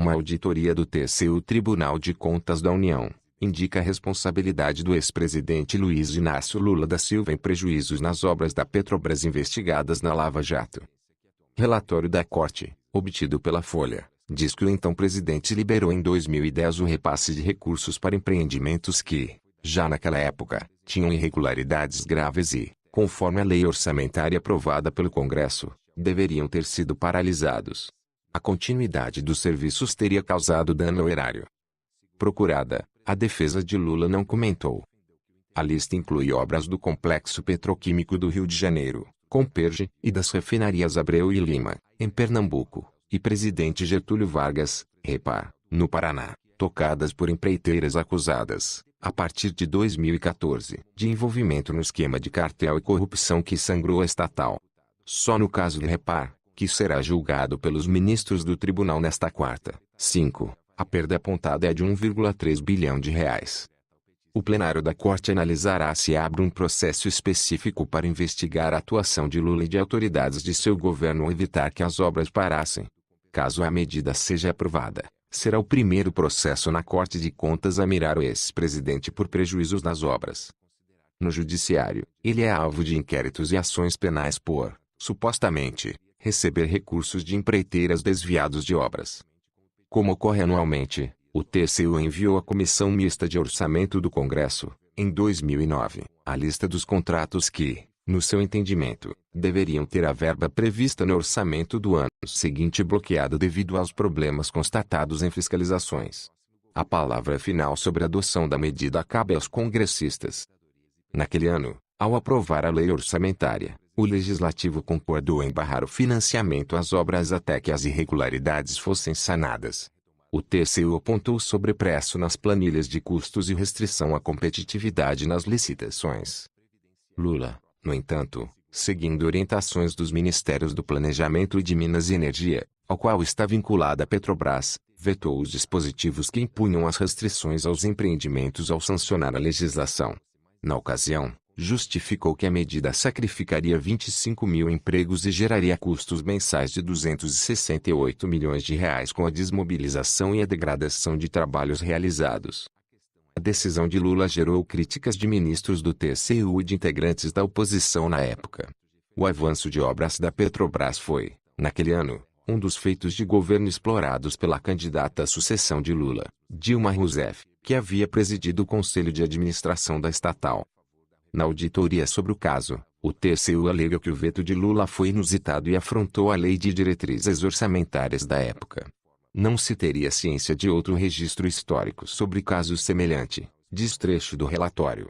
Uma auditoria do TCU Tribunal de Contas da União indica a responsabilidade do ex-presidente Luiz Inácio Lula da Silva em prejuízos nas obras da Petrobras investigadas na Lava Jato. Relatório da Corte, obtido pela Folha, diz que o então presidente liberou em 2010 o repasse de recursos para empreendimentos que, já naquela época, tinham irregularidades graves e, conforme a lei orçamentária aprovada pelo Congresso, deveriam ter sido paralisados. A continuidade dos serviços teria causado dano ao erário. Procurada, a defesa de Lula não comentou. A lista inclui obras do Complexo Petroquímico do Rio de Janeiro, Comperj, e das refinarias Abreu e Lima, em Pernambuco, e Presidente Getúlio Vargas, Repar, no Paraná, tocadas por empreiteiras acusadas, a partir de 2014, de envolvimento no esquema de cartel e corrupção que sangrou a estatal. Só no caso de Repar, que será julgado pelos ministros do tribunal nesta quarta, 5, a perda apontada é de 1,3 bilhão de reais. O plenário da Corte analisará se abre um processo específico para investigar a atuação de Lula e de autoridades de seu governo ou evitar que as obras parassem. Caso a medida seja aprovada, será o primeiro processo na Corte de Contas a mirar o ex-presidente por prejuízos nas obras. No judiciário, ele é alvo de inquéritos e ações penais por, supostamente, receber recursos de empreiteiras desviados de obras. Como ocorre anualmente, o TCU enviou à Comissão Mista de Orçamento do Congresso, em 2009, a lista dos contratos que, no seu entendimento, deveriam ter a verba prevista no orçamento do ano seguinte bloqueada devido aos problemas constatados em fiscalizações. A palavra final sobre a adoção da medida cabe aos congressistas. Naquele ano, ao aprovar a lei orçamentária, o Legislativo concordou em barrar o financiamento às obras até que as irregularidades fossem sanadas. O TCU apontou sobrepreço nas planilhas de custos e restrição à competitividade nas licitações. Lula, no entanto, seguindo orientações dos Ministérios do Planejamento e de Minas e Energia, ao qual está vinculada a Petrobras, vetou os dispositivos que impunham as restrições aos empreendimentos ao sancionar a legislação. Na ocasião, justificou que a medida sacrificaria 25 mil empregos e geraria custos mensais de 268 milhões de reais com a desmobilização e a degradação de trabalhos realizados. A decisão de Lula gerou críticas de ministros do TCU e de integrantes da oposição na época. O avanço de obras da Petrobras foi, naquele ano, um dos feitos de governo explorados pela candidata à sucessão de Lula, Dilma Rousseff, que havia presidido o Conselho de Administração da estatal. Na auditoria sobre o caso, o TCU alega que o veto de Lula foi inusitado e afrontou a lei de diretrizes orçamentárias da época. Não se teria ciência de outro registro histórico sobre caso semelhante, diz trecho do relatório.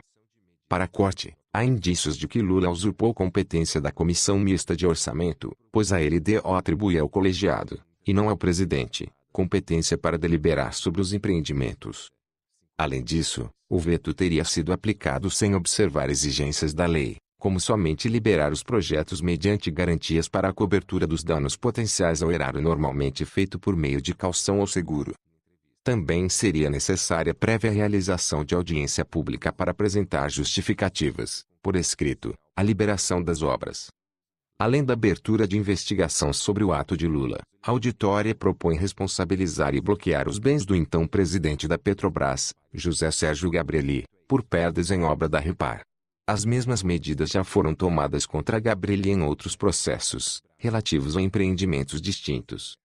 Para a Corte, há indícios de que Lula usurpou competência da Comissão Mista de Orçamento, pois a LDO atribui ao colegiado, e não ao presidente, competência para deliberar sobre os empreendimentos. Além disso, o veto teria sido aplicado sem observar exigências da lei, como somente liberar os projetos mediante garantias para a cobertura dos danos potenciais ao erário normalmente feito por meio de caução ou seguro. Também seria necessária prévia realização de audiência pública para apresentar justificativas, por escrito, à liberação das obras. Além da abertura de investigação sobre o ato de Lula, a auditória propõe responsabilizar e bloquear os bens do então presidente da Petrobras, José Sérgio Gabrielli, por perdas em obra da Repar. As mesmas medidas já foram tomadas contra Gabrielli em outros processos, relativos a empreendimentos distintos.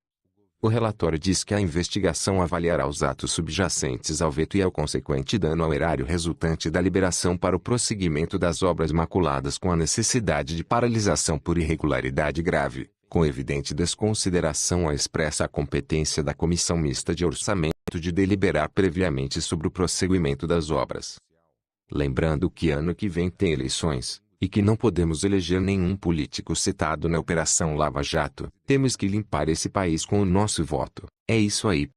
O relatório diz que a investigação avaliará os atos subjacentes ao veto e ao consequente dano ao erário resultante da liberação para o prosseguimento das obras maculadas com a necessidade de paralisação por irregularidade grave, com evidente desconsideração à expressa competência da Comissão Mista de Orçamento de deliberar previamente sobre o prosseguimento das obras. Lembrando que ano que vem tem eleições, e que não podemos eleger nenhum político citado na Operação Lava Jato, temos que limpar esse país com o nosso voto. É isso aí.